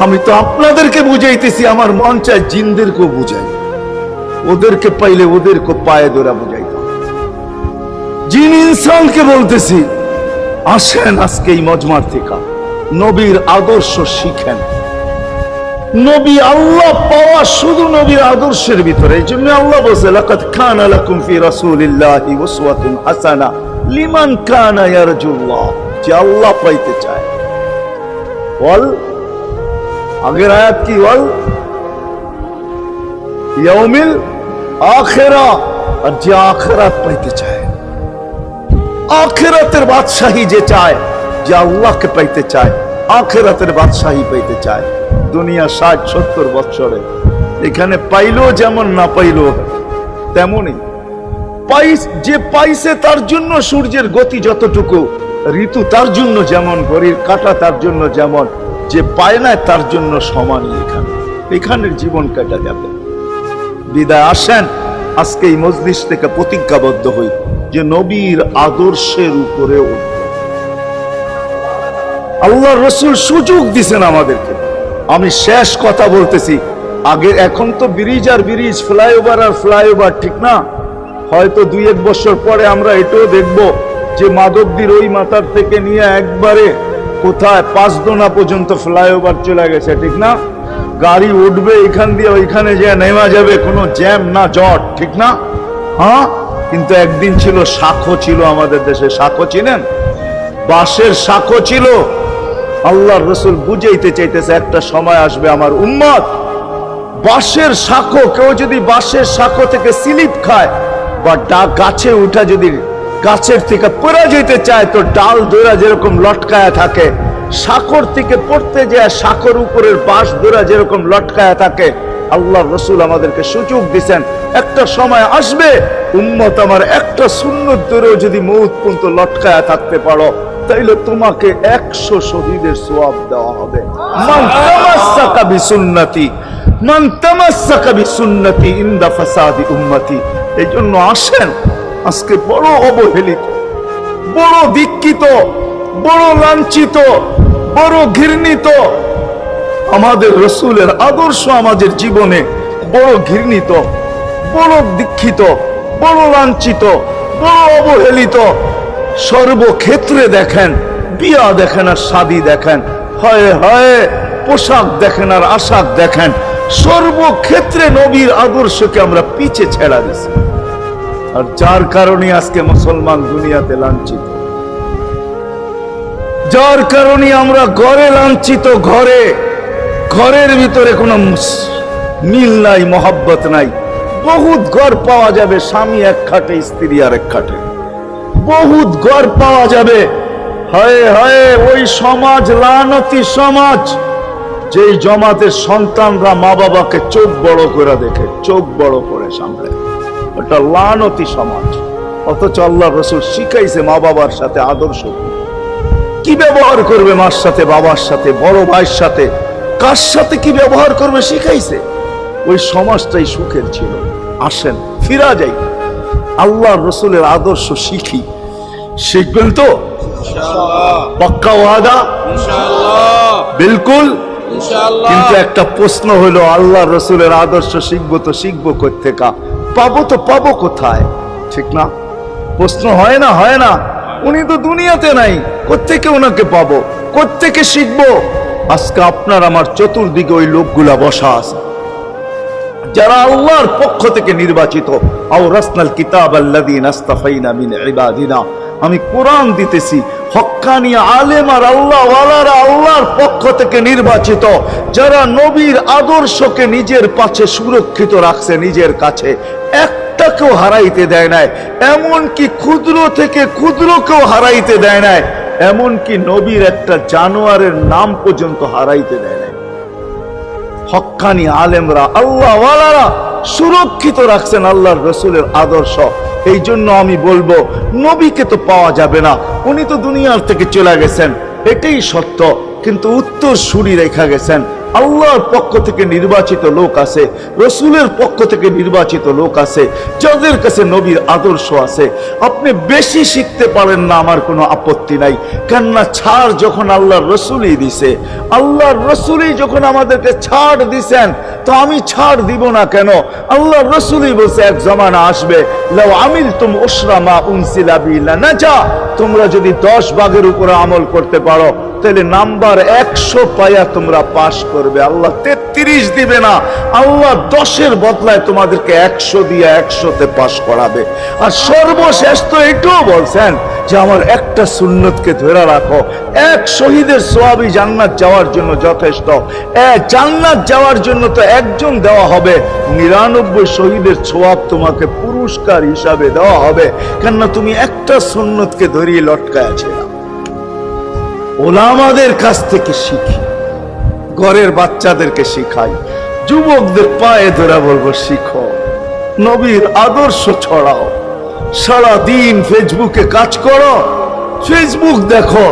আমি তো আপনাদেরকে বুঝাইতেছি, আমার মন চায় জিনদেরকেও বুঝাই, ওদেরকে পাইলে ওদেরকে পায়ে ধরা বুঝাইতাম। জিন ইনসানকে বলতেছি, আসেন আজকে এই মজমার থেকে নবীর আদর্শ শিখেন। নবী আল্লাহ পাওয়া শুধু নবীর আদর্শের ভিতরে। এই জন্য আল্লাহ বলছে, লাকাদ কানা লাকুম ফি রাসূলিল্লাহি উসওয়াতুন হাসানা লিমান কানা ইয়ারজুল্লাহ, যে আল্লাহ পাইতে চায়। বল, আগের আয়াত কি? বল, ইয়াউমিল আখিরা, আর যে আখিরাত পাইতে চায়, আখিরাতের বাদশাহী যে চায়, যে আল্লাহকে পাইতে চায়, আখিরাতের বাদশাহী পাইতে চায়, দুনিয়া 60-70 বছরে এখানে পাইলো যেমন, না পাইলো তেমনই। যে পাইছে তার জন্য সূর্যের গতি যতটুকু, ঋতু তার জন্য যেমন, ঘড়ির কাঁটা তার জন্য যেমন, যে পায় না তার জন্য সমানই। এখানের জীবন কাটা যাবে। বিদায় আসেন আজকে এই মজলিস থেকে প্রতিজ্ঞাবদ্ধ হই যে নবীর আদর্শের উপরে উঠব। আল্লাহ রসুল সুযোগ দিছেন আমাদেরকে। আমি শেষ কথা বলতেছি, আগে এখন তো ব্রিজ আর ব্রিজ, ফ্লাইওভার আর ফ্লাইওভার, ঠিক না? হয়তো 2-1 বছর পরে আমরা এটাও দেখব যে মাধবদীর ওই মাথার থেকে নিয়ে একবারে কোথায় 5 দোনা পর্যন্ত ফ্লাইওভার চলে গেছে, ঠিক না? গাড়ি উঠবে এখান দিয়ে ওইখানে যে নেমা যাবে, কোনো জ্যাম না জট, ঠিক না? হ্যাঁ, কিন্তু একদিন ছিল শাখো, ছিল আমাদের দেশে শাখো, চিনেন? বাঁশের শাখো ছিল। আল্লাহর রাসূল বুঝাইতে চাইতেছে একটা সময় আসবে আমার উম্মত, বাঁশের শাখো, কেউ যদি বাঁশের শাখো থেকে স্লিপ খায় বা গাছে উঠা যদি গাছের থেকে পড়ে যেতে চায়, তো ডাল ধরা যেরকম লটকায়া থাকে, শাখর থেকে পড়তে যায় শাখর উপরের বাঁশ ধরা যেরকম লটকায়া থাকে। আল্লাহর রাসূল আমাদেরকে সুযোগ দিবেন, একটা সময় আসবে উম্মত আমার একটা সুন্নত ধরেও যদি মউত পর্যন্ত লটকায়া থাকতে পারো, তাইলে তোমাকে 100 শহীদের সওয়াব দেওয়া হবে। মান তামাসসাকা বিসুন্নতি, মান তামাসসাকা বিসুন্নতি ইনদা ফাসাদি উম্মতি। এই জন্য আসেন, আজকে বড় অবহেলিত, বড় দীক্ষিত, বড় লাঞ্ছিত, বড় ঘৃণিত আমাদের রাসূলের আদর্শ আমাদের জীবনে, বড় ঘৃণিত, বড় দীক্ষিত, বড় লাঞ্ছিত, বড় অবহেলিত। সর্বক্ষেত্রে দেখেন, বিয়া দেখেন আর শাদী দেখেন, হয় হয় পোশাক দেখেন আর আশাক দেখেন, সর্বক্ষেত্রে নবীর আদর্শকে আমরা পিছে ছেড়া দিছি। আর যার কারণে আজকে মুসলমান দুনিয়াতে লাঞ্ছিত, যার কারণে আমরা ঘরে লাঞ্ছিত, ঘরের ভিতরে কোনো মিল নাই, মহব্বত নাই। বহুত ঘর পাওয়া যাবে স্বামী এক খাটে, স্ত্রী আর এক খাটে, বহুত ঘর পাওয়া যাবে। হায় হায়, ওই সমাজ লানতি সমাজ, যেই জমাতের সন্তানরা মা বাবাকে চোখ বড় করে দেখে, চোখ বড় করে সামলে, ওটা লানতি সমাজ। অথচ আল্লাহর রাসূল শিখাইছে মা বাবার সাথে আদর্শ কি ব্যবহার করবে, মার সাথে, বাবার সাথে, বড় ভাইয়ের সাথে, কার সাথে কি ব্যবহার করবে শিখাইছে। ওই সমাজটাই সুখের ছিল। আসেন ফিরা যাই, আল্লাহর রাসূলের আদর্শ শিখি। শিখবেন তো ইনশাআল্লাহ? পাক্কা ওয়াদা ইনশাআল্লাহ? বিলকুল ইনশাআল্লাহ। কিন্তু একটা প্রশ্ন হলো, আল্লাহর রাসূলের আদর্শ শিখবো তো শিখবো কোত্থেকে, পাবো তো পাবো কোথায়, ঠিক না? প্রশ্ন হয় না? হয় না? উনি তো দুনিয়াতে নাই, কোত্থেকে ওনাকে পাবো, কোত্থেকে শিখবো? আজকে আপনার আমার চতুর্দিকে ওই লোকগুলা বসা আছে, যারা আল্লাহর পক্ষ থেকে নির্বাচিত। আওরাসনাল কিতাব আল্লাযীনা ইসতাফাইনা মিন ইবাদিনা। আমি কোরআন দিতেছি, হক্কানি আলেম আর আল্লাহ ওয়ালারা আল্লাহর পক্ষ থেকে নির্বাচিত, যারা নবীর আদর্শকে নিজের পাশে সুরক্ষিত রাখছে, নিজের কাছে একটাকেও হারাইতে দেয় নাই, এমনকি ক্ষুদ্র থেকে ক্ষুদ্রকেও হারাইতে দেয় নাই, এমনকি নবীর একটা জানোয়ারের নাম পর্যন্ত হারাইতে দেয় নাই। হক্কানি আলেমরা আল্লাহ ওয়ালারা সুরক্ষিত রাখছেন আল্লাহর রাসূলের আদর্শ। এই জন্য আমি বলবো, নবীকে তো পাওয়া যাবে না, উনি তো দুনিয়ার থেকে চলে গেছেন, এটাই সত্য, কিন্তু উত্তর সুরি রেখা গেছেন। আল্লাহর পক্ষ থেকে নির্বাচিত লোক আছে, রাসূলের পক্ষ থেকে নির্বাচিত লোক আছে, যাদের কাছে নবীর আদর্শ আছে। আপনি বেশি শিখতে পারেন না, আমার কোনো আপত্তি নাই, কেননা ছাড় যখন আল্লাহর রাসূলই দিছে, আল্লাহর রাসূলই যখন আমাদেরকে ছাড় দিছেন, তো আমি ছাড় দিব না কেন? আল্লাহর রাসূলই বলছে, এক জামানা আসবে, লাউ আমিলতুম উশরা মা উনসিলা বি লানাজা, তোমরা যদি 10 ভাগের উপরে আমল করতে পারো, তাহলে নাম্বার 100 পায়া তোমরা পাস করবে। আল্লাহ 33 দিবে না, আল্লাহ 10-এর বদলায় তোমাদেরকে 100 দিয়ে 100-তে পাস করাবে। আর সর্বশেষ তো এটাও বলছেন, যে আমার একটা সুন্নতকে ধরে রাখো। এক শহীদের সওয়াবই জান্নাত যাওয়ার জন্য যথেষ্ট। জান্নাত যাওয়ার জন্য তো একজন দেওয়া হবে, 99 শহীদের সওয়াব তোমাকে পুরস্কার হিসাবে দেওয়া হবে, কেননা তুমি একটা সুন্নতকে ধরিয়ে লটকায় আছে। ওলামাদের কাছ থেকে শিখি, ঘরের বাচ্চাদেরকে শিখাই, যুবকদের পায়ে ধরে বলবো শিখো, নবীর আদর্শ ছড়াও। সারা দিন ফেসবুকে কাজ করো, ফেসবুক দেখো,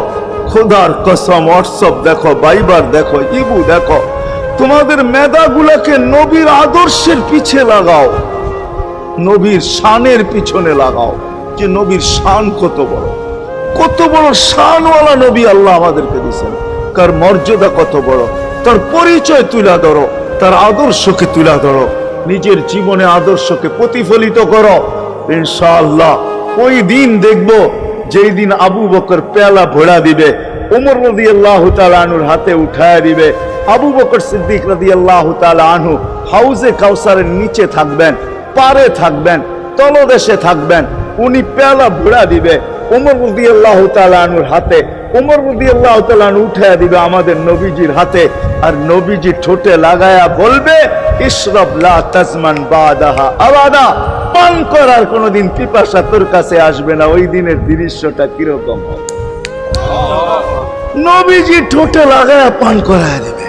খোদার কসম হোয়াটসঅ্যাপ দেখো, বাইবার দেখো, ইবু দেখো, তোমাদের মেধাগুলোকে নবীর আদর্শের পিছে লাগাও, নবীর শানের পিছনে লাগাও, যে নবীর শান কত বড়, কত বড় শানওয়ালা নবী আল্লাহ আমাদেরকে দিয়েছেন, তার মর্যাদা কত বড়, তার পরিচয় তুলে ধরো, তার আদর্শকে তুলে ধরো, নিজের জীবনে আদর্শকে প্রতিফলিত করো। ইনশাআল্লাহ ওই দিন দেখবো যেই দিন আবু বকর পেয়ালা ভরা দিবে, ওমর রাদিয়াল্লাহু তাআলা আনহুর হাতে উঠায় দিবে, আবু বকর সিদ্দিক রাদিয়াল্লাহু তাআলা আনহু হাউজে কাউসারের নিচে থাকবেন, পারে থাকবেন, তলদেশে থাকবেন, উনি পেয়ালা ভরা দিবে ওমর রাদিয়াল্লাহু তাআলা আনহুর হাতে, ওমর রাদিয়াল্লাহু তাআলা আনহু উঠায় দিবে আমাদের নবীজির হাতে, আর নবীজি ঠোঁটে লাগায়া বলবে ইশরাব লা তাজমান বাদাহা আবাদা, পান করার কোনদিন পিপাসা তোর কাছে আসবে না। ওই দিনের দৃশ্যটা কিরকম হবে? নবীজি ঠোঁটে লাগায়া পান করায় দিবে,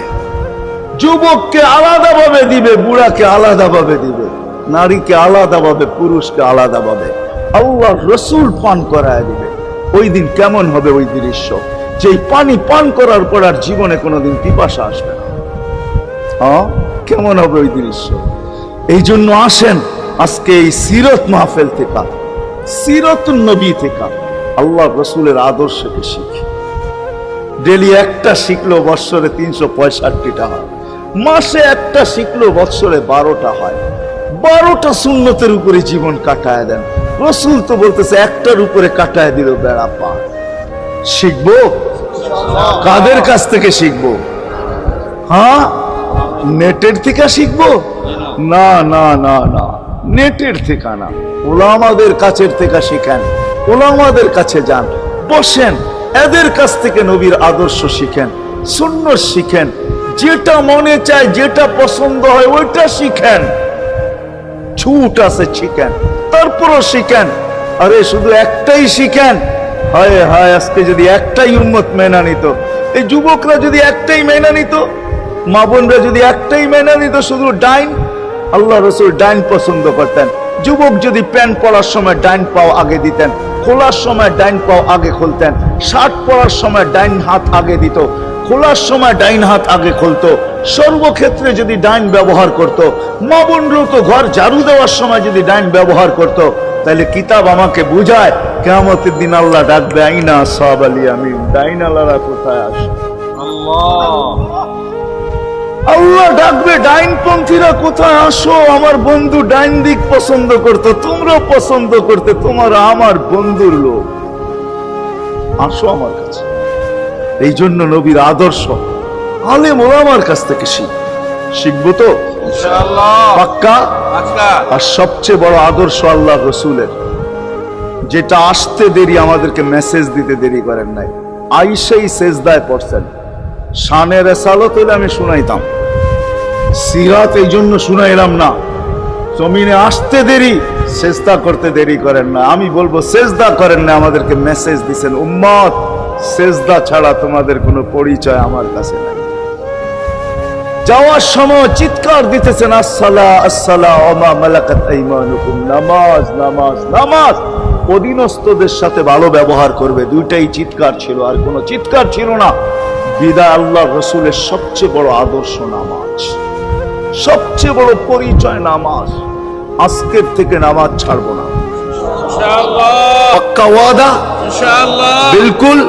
যুবককে আলাদাভাবে দিবে, বুড়াকে আলাদাভাবে দিবে, নারীকে আলাদাভাবে, পুরুষকে আলাদাভাবে, আল্লাহ রসুল পান করায় দিবে। ওই দিন কেমন হবে ওই দৃশ্য, যে পানি পান করার পর আর জীবনে কোনোদিন পিপাসা আসবে না। হ্যাঁ, কেমন হবে ওই দৃশ্য? এই জন্য আসেন আজকে এই সিরত মাহফিল থেকে, সিরতুন নবী থেকে আল্লাহ রসুলের আদর্শকে শিখি। ডেলি একটা শিখলো বৎসরে 365টা হয়, মাসে একটা শিখলো বৎসরে 12টা হয়। 12টা সুন্নতের উপরে জীবন কাটায় দেন। রসুল তো বলতেছে একটার উপরে কাটায় দিল বেড়া পার। শিখবো কাদের কাছ থেকে শিখবো? হ্যাঁ, নেটের থেকে শিখবো? না না না না, নেটের থেকে না, ওলামাদের কাছের থেকে শিখেন, ওলামাদের কাছে যান, বসেন, এদের কাছ থেকে নবীর আদর্শ শিখেন, সুন্নাত শিখেন, যেটা মনে চায়, যেটা পছন্দ হয় ওইটা শিখেন। ছুট আছে শিখেন, তারপরও শিখেন। আরে শুধু একটাই শিখেন, হায় হায়, আজকে যদি একটাই উম্মত মেনা নিত, এই যুবকরা যদি একটাই মেনা নিত, মা বোনরা যদি একটাই মেনা নিত, শুধু ডাইন, আল্লাহ রসুল ডাইন পছন্দ করতেন। যুবক যদি প্যান্ট পরার সময় ডাইন পাও আগে দিতেন, খোলার সময় ডাইন পাও আগে খুলতেন, শার্ট পরার সময় ডাইন হাত আগে দিত, খোলার সময় ডাইন হাত আগে খুলতো, সর্বক্ষেত্রে যদি ডাইন ব্যবহার করত। মা বোনরাও তো ঘর ঝাড়ু দেওয়ার সময় যদি ডাইন ব্যবহার করত, তাহলে কিতাব আমাকে বুঝায় কিয়ামতের দিন আল্লাহ ডাকবে আইনা আসহাব আল ইয়ামিন, ডাইন আল্লাহরা কোথায় আসে? আল্লাহ ডাকবে ডাইনপন্থীরা কোথায় আসো? আমার বন্ধু ডাইন দিক পছন্দ করতো, তোমরা পছন্দ করতে, তোমার আমার বন্ধুর লোক, আসো আমার কাছে। এই জন্য নবীর আদর্শ আলেম ওলামার কাছ থেকে শিখবো তো ইনশাআল্লাহ, পাক্কা। আর সবচেয়ে বড় আদর্শ আল্লাহ রসুলের, যেটা আসতে দেরি, আমাদেরকে মেসেজ দিতে দেরি করেন নাই। আইসাই সেজদায় পড়ছেন, শানের রেসালত হইলে আমি শুনাইতাম, সিরাত এই জন্য শুনাইলাম না। জমিনে আসতে দেরি, সেজদা করতে দেরি করেন না। আমি বলবো সেজদা করেন না, আমাদেরকে মেসেজ দিছেন, উম্মত সেজদা ছাড়া তোমাদের কোনো পরিচয় আমার কাছে নাই। যাওয়ার সময় চিৎকার দিতেছেন আসসালা আসসালা ওয়া মা মালাকাত আইমানুকুম, নামাজ নামাজ নামাজ, অধীনস্থদের সাথে ভালো ব্যবহার করবে, দুইটাই চিৎকার ছিল, আর কোনো চিৎকার ছিল না। বিদায় আল্লাহ রসুলের সবচেয়ে বড় আদর্শ নামাজ, সবচেয়ে বড় পরিচয় নামাজ। আজকের থেকে নামাজ ছাড়বো না ইনশাআল্লাহ, পাক্কা ওয়াদা ইনশাআল্লাহ, বিলকুল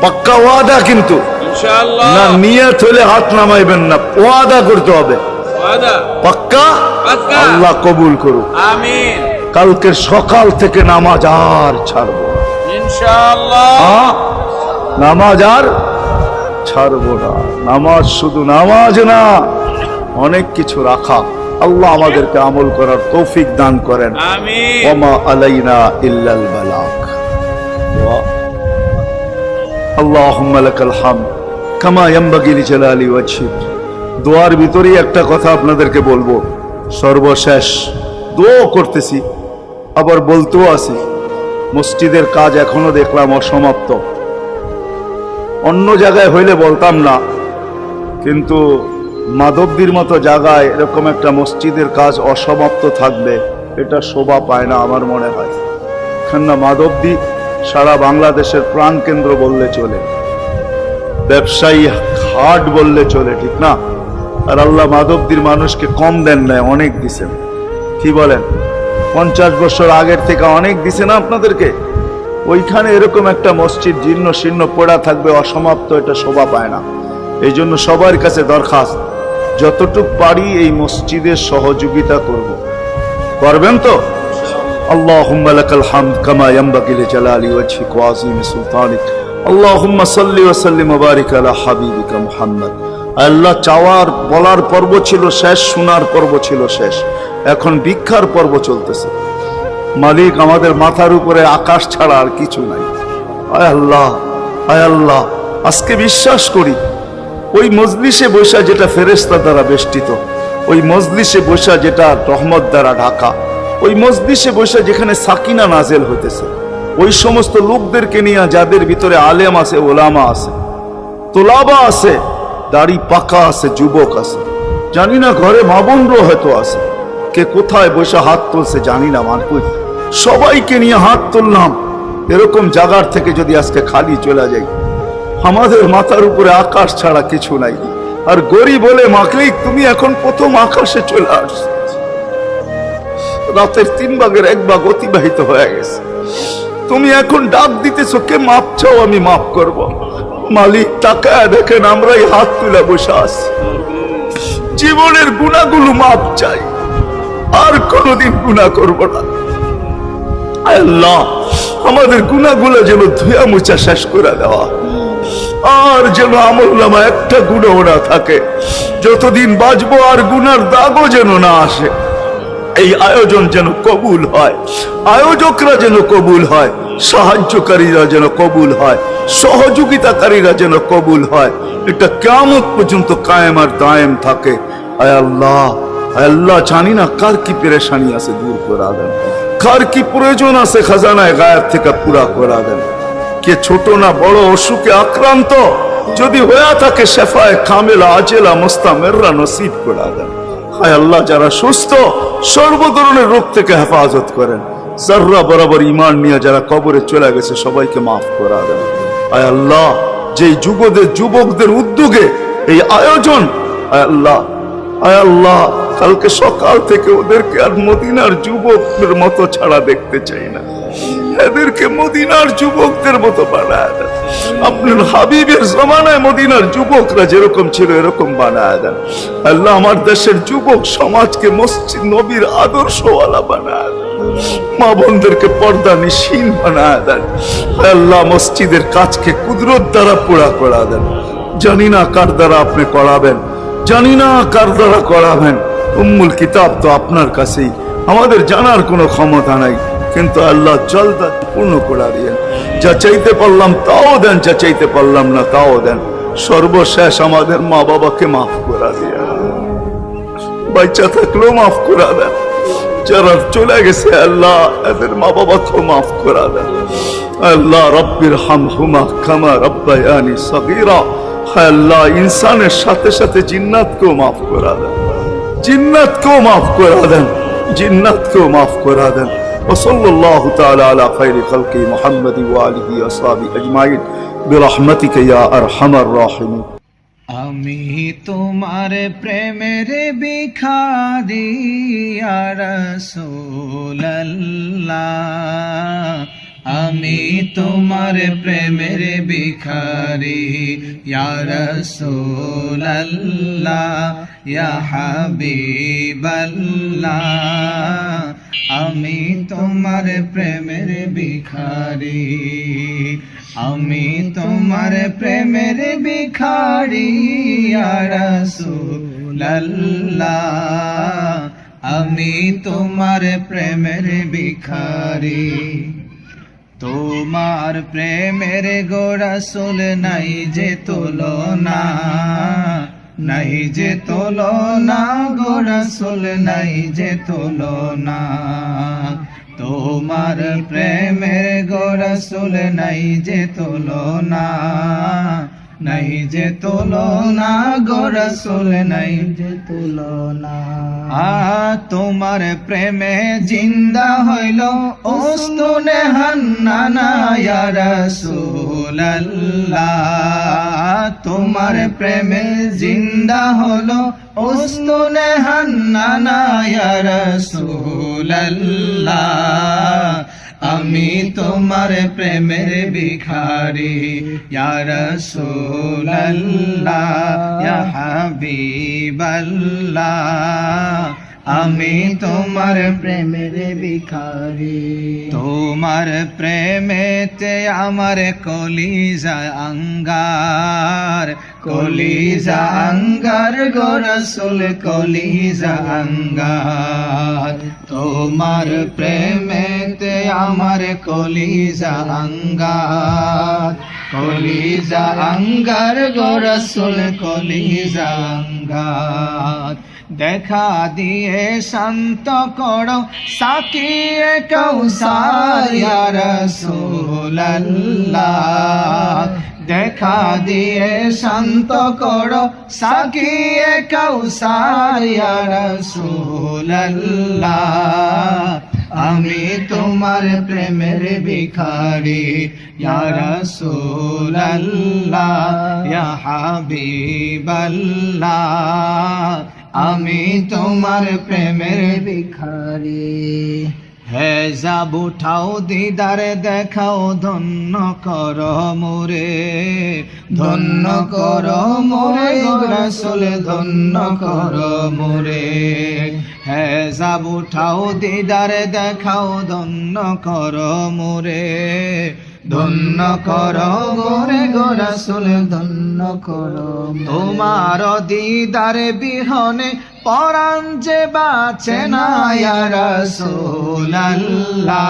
পাক্কা ওয়াদা। কিন্তু ইনশাআল্লাহ না, নিয়ত হলে হাত নামাইবেন না, ওয়াদা করতে হবে, ওয়াদা পাক্কা, আল্লাহ কবুল করুক, আমিন। কালকের সকাল থেকে নামাজ আর ছাড়বো না ইনশাআল্লাহ, নামাজ আর ছাড়বো না। নামাজ শুধু নামাজ না, অনেক কিছু রাখা। আল্লাহ আমাদেরকে আমল করার তৌফিক দান করেন, আমিন। ওয়া মা আলাইনা ইল্লাল বালাগ। আল্লাহুম্মা লাকাল হামদ কামা ইয়ানবাগি লিজালালি ওয়াজহিক। দোয়ার ভিতরেই একটা কথা আপনাদেরকে বলবো, সর্বশেষ দোয়া করতেছি, আবার বলতেও আছি, মসজিদের কাজ এখনো দেখলাম অসমাপ্ত। অন্য জায়গায় হইলে বলতাম না, কিন্তু মাধবদীর মতো জায়গায় এরকম একটা মসজিদের কাজ অসমাপ্ত থাকবে, এটা শোভা পায় না আমার মনে হয়। কেননা মাধবদী সারা বাংলাদেশের প্রাণকেন্দ্র বললে চলে, ব্যবসায়ী হাট বললে চলে, ঠিক না? আর আল্লাহ মাধবদীর মানুষকে কম দেন নাই, অনেক দিছেন। কি বলেন? 50 বছর আগের থেকে অনেক দিছে না আপনাদেরকে? ওইখানে এরকম একটা মসজিদ জীর্ণ শীর্ণ পড়া থাকবে অসমাপ্ত, এটা শোভা পায় না। এই জন্য সবার কাছে দরখাস্ত, যতটুক পারি এই মসজিদের সহযোগিতা করব। করবেন তো? আল্লাহুম্মা লাকাল হামদ কামা ইয়ানবাগি লিজালালি ওয়াজহিক ওয়া আযীমি সুলতানিক। আল্লাহুম্মা সাল্লি ওয়া সাল্লিম ওয়া বারিক আলা হাবিবিকা মুহাম্মদ। আল্লাহ, চাওয়ার বলার পর্ব ছিল শেষ, শোনার পর্ব ছিল শেষ, এখন ভিক্ষার পর্ব চলতেছে। মালিক, আমাদের মাথার উপরে আকাশ ছাড়া আর কিছু নাই। আয় আল্লাহ, আয় আল্লাহ, আজকে বিশ্বাস করি ওই মজলিসে বৈশা যেটা ফেরেশতা দ্বারা বেষ্টিত, ওই মজলিসে বৈশা যেটা রহমত দ্বারা ঢাকা, ওই মজলিসে বৈশা যেখানে সাকিনা নাজেল হইতেছে, ওই সমস্ত লোকদেরকে নিয়ে যাদের ভিতরে আলেম আছে, ওলামা আছে, তোলাবা আছে, দাড়ি পাকা আছে, যুবক আছে, জানি না ঘরে মা বোনরও হয়তো আছে, কে কোথায় বৈশা হাত তুলছে জানি না। মানকুই সবাইকে নিয়ে হাত তুললাম। এরকম জায়গার থেকে যদি আজকে খালি চলে যাই, আমাদের মাথার উপরে আকাশ ছাড়া কিছু নাই। আর গরিব বলে, মালিক তুমি এখন প্রথম আকাশে চলে আসছো, রাতের 3 ভাগের 1 ভাগ অতিবাহিত হয়ে গেছে, তুমি এখন ডাক দিতেছো, কে মাপ চাও আমি মাফ করব। মালিক তাকায় দেখেন আমরাই হাত তুলে বসে আছি, জীবনের গুনাহগুলো মাপ চাই, আর কোনোদিন গুনাহ করব না। আল্লাহ, আমাদের গুনাহগুলো যেন ধুয়া মুছা শেষ করে দেওয়া, আর যেন আমলনামা একটা গুনাহ না থাকে, যতদিন বাঁচবো আর গুনার দাগও যেন না আসে। এই আয়োজন যেন কবুল হয়, আয়োজকরা যেন কবুল হয়, সাহায্যকারীরা যেন কবুল হয়, সহযোগিতাকারীরা যেন কবুল হয়, এটা কিয়ামত পর্যন্ত কায়েম আর দায়েম থাকে। আয় আল্লাহ, আয় আল্লাহ, জানি না কার কি পেরেশানি আছে দূর করে দেন, কার কি প্রয়োজন আছে খাজানায় গায়েব থেকে পুরা করে দেন। কে ছোট না বড় অসুখে আক্রান্ত যদি হয়ে থাকে, শেফায়ে কামেলা আজেলা মুস্তামেররা নসিব করে দেন। হায় আল্লাহ, যারা সুস্থ সর্ব ধরনের রোগ থেকে হেফাজত করেন। যাররা বরাবর ঈমান নিয়ে যারা কবরে চলে গেছে সবাইকে মাফ করে দেন। আয় আল্লাহ, যেই যুবকদের উদ্যোগে এই আয়োজন, আয় আল্লাহ, আয় আল্লাহ, কালকে সকাল থেকে ওদেরকে আর মদিনার যুবকদের মতো ছাড়া দেখতে চাই না, এদেরকে মদিনার যুবকদের মতো বানায় দেন। আপনার হাবিবের জমানায় মদিনার যুবকরা যেরকম ছিল এরকম বানায় দেন। আল্লাহ, আমার দেশের যুবক সমাজকে মসজিদ নবীর আদর্শওয়ালা বানায় দেন, মা বোনদেরকে পর্দা নিশীন বানায় দেন। আল্লাহ, মসজিদের কাজকে কুদরত দ্বারা পুরা করা দেন। জানি না কার দ্বারা আপনি করাবেন, জানি না কার দ্বারা করাবেন। উম্মুল কিতাব তো আপনার কাছেই, আমাদের জানার কোনো ক্ষমতা নাই, কিন্তু আল্লাহ জলদা পূর্ণ করে দিয়েন। যা চাইতে পারলাম তাও দেন, যা চাইতে পারলাম না তাও দেন। সর্বশেষ আমাদের মা বাবাকে মাফ করে দিয়ে, বাচ্চা থাকলেও মাফ করে দেন, যারা চলে গেছে আল্লাহ এদের মা বাবাকেও মাফ করে দেন। আল্লাহ, রব্বির হামহুমা কামা রব্বায়ানি সগীরা। আল্লাহ, ইনসানের সাথে সাথে জিন্নাতকেও মাফ করে দেন, জিন্নাতকেও মাফ করে দেন, জিন্নাতকেও মাফ করে দেন। وصلى الله تعالى على خير خلقه محمد وآله وصحبه أجمعين برحمتك يا أرحم الراحمين। আমি তোমার প্রেমের ভিখারি ইয়া রাসূলুল্লাহ, আমি তোমার প্রেমের ভিখারি ইয়া রাসূলুল্লাহ, ইয়া হাবিবাল্লাহ, আমি তোমার প্রেমের ভিখারি, আমি তোমার প্রেমের ভিখারি ইয়া রাসূলুল্লাহ, আমি তোমার প্রেমের ভিখারি। তোমার প্রেমের গো রাসূল নাই যে তুলনা, নাই যে তুলনা গো রাসূল নাই যে তুলনা। তোমার প্রেমের গো রাসূল নাই যে তুলনা, নাই যে তুলনা গো রাসূল নাই যে তুলনা। তোমার প্রেমে জিন্দা হইল উস্তুনে হান্নানা ইয়া রাসূলাল্লাহ। তোমার প্রেমে জিন্দা হলো উস্তুনে হান্নানা ইয়া রাসূলাল্লাহ। আমি তোমার প্রেমের ভিখারি ইয়া রাসূলাল্লাহ ইয়া হাবিবাল্লাহ। আমি তোমার প্রেমের ভিখারি। তোমার প্রেমেতে আমার কলিজা আঙ্গার, কলিজা আঙ্গার গো রাসূল কলিজা আঙ্গার। তোমার প্রেমেতে আমার কলিজা আঙ্গার, কলিজা আঙ্গার গো রাসূল কলিজা আঙ্গার। দেখা দিয়ে শান্ত করো সাকিয়ে কাউসার ইয়া রাসূলাল্লাহ। দেখা দিয়ে শান্ত করো সাকিয়ে কাউসার ইয়া রাসূলাল্লাহ। আমি তোমার প্রেমের ভিখারি ইয়া রাসূলাল্লাহ ইয়া হাবিবাল্লাহ। আমি তোমার প্রেমের ভিখারি। হে যাব উঠাও দিদারে দেখাও ধন্য কর মোরে, ধন্য কর মোরে গো রাসূল ধন্য কর মোরে। হে যাব উঠাও দিদারে দেখাও ধন্য কর মোরে, ধন্য কর গোরে গো রাসূল ধন্য কর। তোমার দিদার বিহনে পরাণ যে বাঁচে না ইয়া রাসূলাল্লাহ।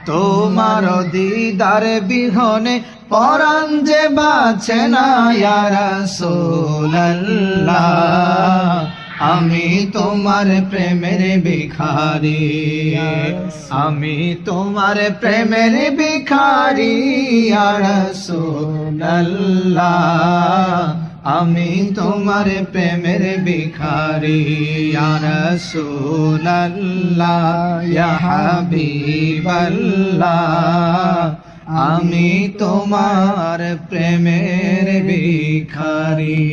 তোমার দিদার বিহনে পরাণ যে বাঁচে না ইয়া রাসূলাল্লাহ। আমি তোমার প্রেমের ভিখারি, আমি তোমার প্রেমের ভিখারি ইয়া রাসূলাল্লাহ। আমি তোমার প্রেমের ভিখারি ইয়া রাসূলাল্লাহ ইয়া হাবিবাল্লাহ। আমি তোমার প্রেমের ভিখারি।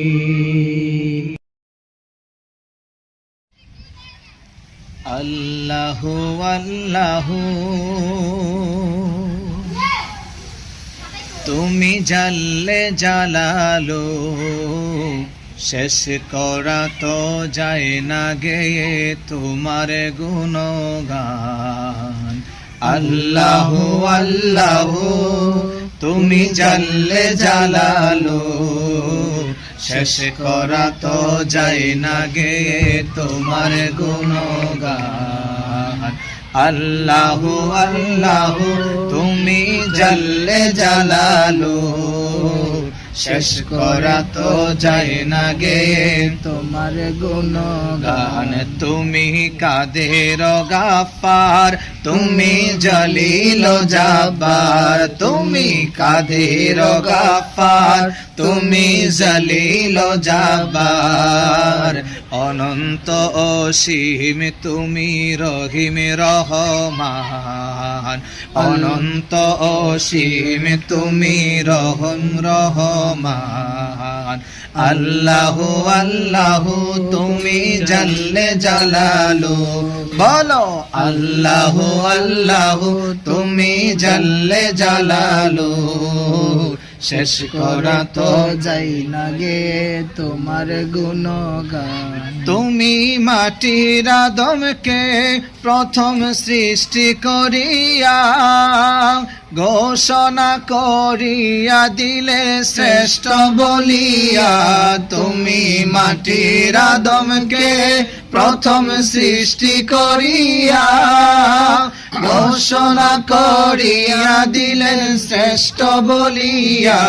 আল্লাহু আল্লাহু তুমি জাল্লে জালালো, শেষ করা তো যায় না গেয়ে তোমার গুণগান। আল্লাহু আল্লাহু তুমি জাল্লে জালালো, শেষ করা তো যায় না গেয়ে তোমার গুণগান। আল্লাহু আল্লাহু তুমি জাল্লে জালালো, শেষ করা তো যায় না গেয়ে তোমার গুণগান। তুমি কাদের গাফার, তুমি জলিল জাব্বার। তুমি কাদের গাফার, তুমি জলিল জাব্বার। অনন্ত অসীম তুমি রহিম রহমান। অনন্ত অসীম তুমি রহম রহমান। আল্লাহু আল্লাহু তুমি জাল্লে জালালু, বলো আল্লাহু আল্লাহু তুমি জাল্লে জালালু। শেষ করা তো যাই না গে তোমার গুণগান। তুমি মাটির আদমকে প্রথম সৃষ্টি করিয়া ঘোষণা করিয়া দিলে শ্রেষ্ঠ বলিয়া। তুমি মাটির আদমকে প্রথম সৃষ্টি করিয়া ঘোষণা করিয়া দিলেন শ্রেষ্ঠ বলিয়া,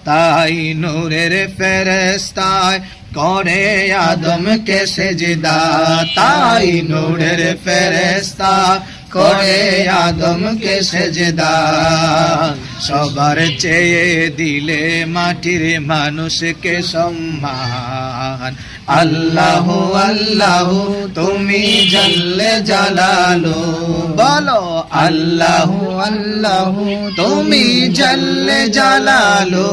তাই নূরের ফেরেশতায় করে আদমকে সেজদা, তাই নূরের ফেরেশতা করে আদমকে সেজদা। সবার চেয়ে দিলে মাটির মানুষকে সম্মান, আল্লাহু আল্লাহু তুমি জাল্লে জালালু, বলো আল্লাহু আল্লাহু তুমি জাল্লে জালালু।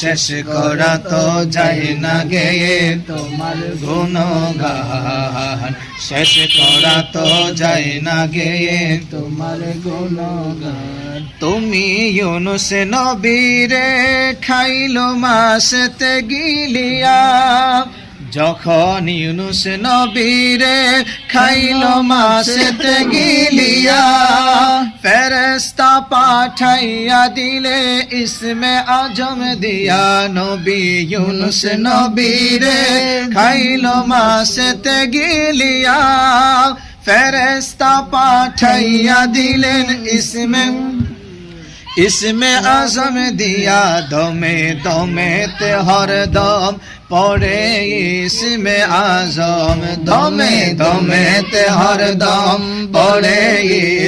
শেষ করা তো যায় না গেয়ে তোমার গুণগান, শেষ করা তো যায় না গেয়ে তোমার গুণগান। তুমি ইউনুস নবীরে খাইলো মাসতে গিলিয়া, যখন ইউনুস নবীরে খাইলো মাসতে গিলিয়া, ফেরেশতা পাঠাইয়া দিলে ইসমে আজম দিয়া। নবী ইউনুস নবীরে খাইলো মাসতে গিলিয়া, ফেরেশতা পাঠাইয়া দিলেন ইসমে আজম দিয়া। দমে দমেতে হরদম পড়ে ইসমে আজম, দমে দমেতে হরদম পড়ে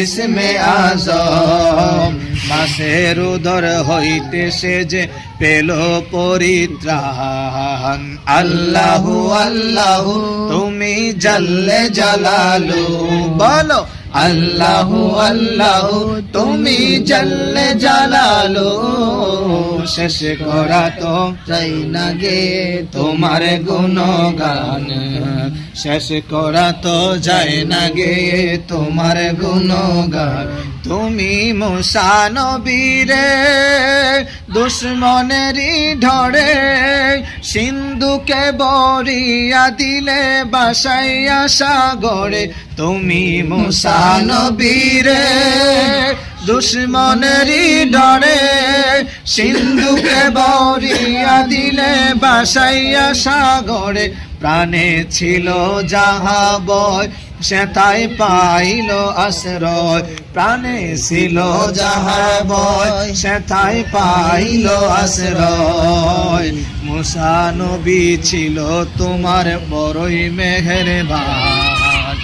ইসমে আজম। মাসের উদর হইতে সে যে পেল পরিত্রাণ, আল্লাহু আল্লাহু তুমি জাল্লে জালালু, বলো আল্লাহু আল্লাহু তুমি জাল্লে জালালু। শেষ করা তো চাই না গে তোমার গুণগান, শেষ করা তো যায় না গে তোমার গুণগান। তুমি মুসা নবীরে দুশ্মনেরই ঢরে সিন্ধুকে বরিয়া দিলে বাসাইয়া সাগরে। তুমি মুসা নবীরে দুশ্মনেরই ডরে সিন্ধুকে বরিয়া দিলে বাসাইয়া সাগরে। প্রাণে ছিল যাহা বয় সেথায় পাইল আশ্রয়, প্রাণে ছিল যাহা বয় সেথায় পাইল আশ্রয়। মুসা নবী ছিল তোমার বড়ই মেহেরবান,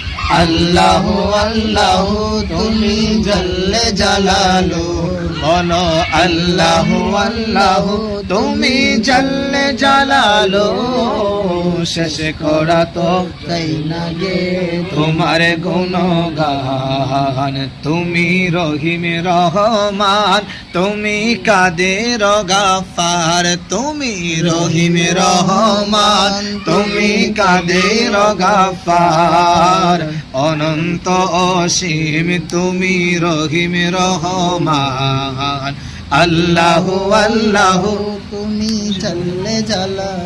আল্লাহু আল্লাহু তুমি জাল্লে জালালু, বলো আল্লাহু আল্লাহু তুমি জাল্লে জালালু। শেষ করা তো চাই না গে তোমার গুণগান। তুমি রহিম রহমান তুমি কাদের গাফার, তুমি রহিম রহমান তুমি কাদের গাফার। অনন্ত অসীম তুমি রহিম রহমান, আল্লাহু আল্লাহু তুমি জাল্লে জালালু।